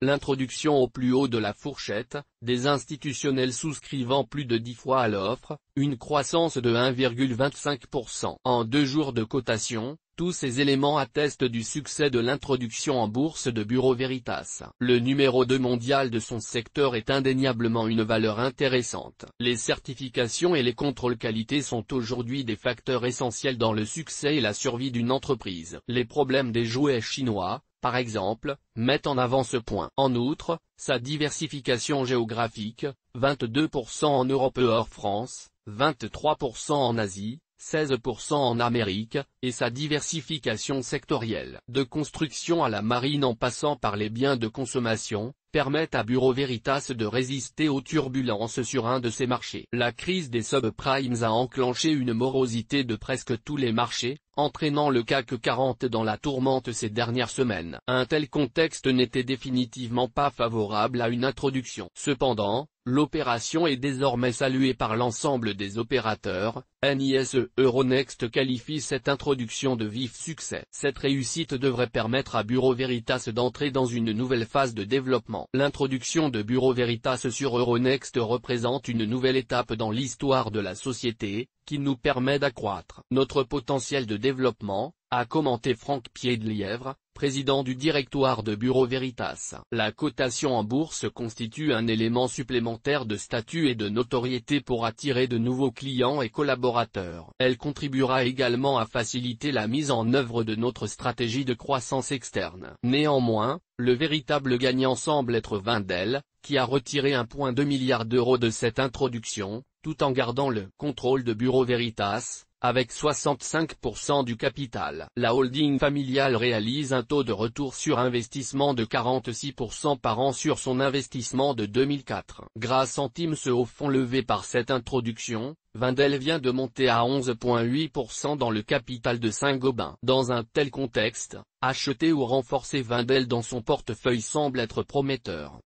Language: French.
l'introduction au plus haut de la fourchette, des institutionnels souscrivant plus de 10 fois à l'offre, une croissance de 1,25% en 2 jours de cotation. Tous ces éléments attestent du succès de l'introduction en bourse de Bureau Veritas. Le numéro 2 mondial de son secteur est indéniablement une valeur intéressante. Les certifications et les contrôles qualité sont aujourd'hui des facteurs essentiels dans le succès et la survie d'une entreprise. Les problèmes des jouets chinois, par exemple, mettent en avant ce point. En outre, sa diversification géographique, 22% en Europe et hors France, 23% en Asie, 16% en Amérique, et sa diversification sectorielle, de construction à la marine en passant par les biens de consommation, permettent à Bureau Veritas de résister aux turbulences sur un de ces marchés. La crise des subprimes a enclenché une morosité de presque tous les marchés, entraînant le CAC 40 dans la tourmente ces dernières semaines. Un tel contexte n'était définitivement pas favorable à une introduction. Cependant, l'opération est désormais saluée par l'ensemble des opérateurs. NISE Euronext qualifie cette introduction de vif succès. Cette réussite devrait permettre à Bureau Veritas d'entrer dans une nouvelle phase de développement. L'introduction de Bureau Veritas sur Euronext représente une nouvelle étape dans l'histoire de la société, qui nous permet d'accroître notre potentiel de développement, a commenté Franck Piedlièvre, président du directoire de Bureau Veritas. La cotation en bourse constitue un élément supplémentaire de statut et de notoriété pour attirer de nouveaux clients et collaborateurs. Elle contribuera également à faciliter la mise en œuvre de notre stratégie de croissance externe. Néanmoins, le véritable gagnant semble être Wendel, qui a retiré 1,2 milliard d'euros de cette introduction, tout en gardant le contrôle de Bureau Veritas, avec 65% du capital. La holding familiale réalise un taux de retour sur investissement de 46% par an sur son investissement de 2004. Grâce centimes au fonds levé par cette introduction, Wendel vient de monter à 11,8% dans le capital de Saint-Gobain. Dans un tel contexte, acheter ou renforcer Wendel dans son portefeuille semble être prometteur.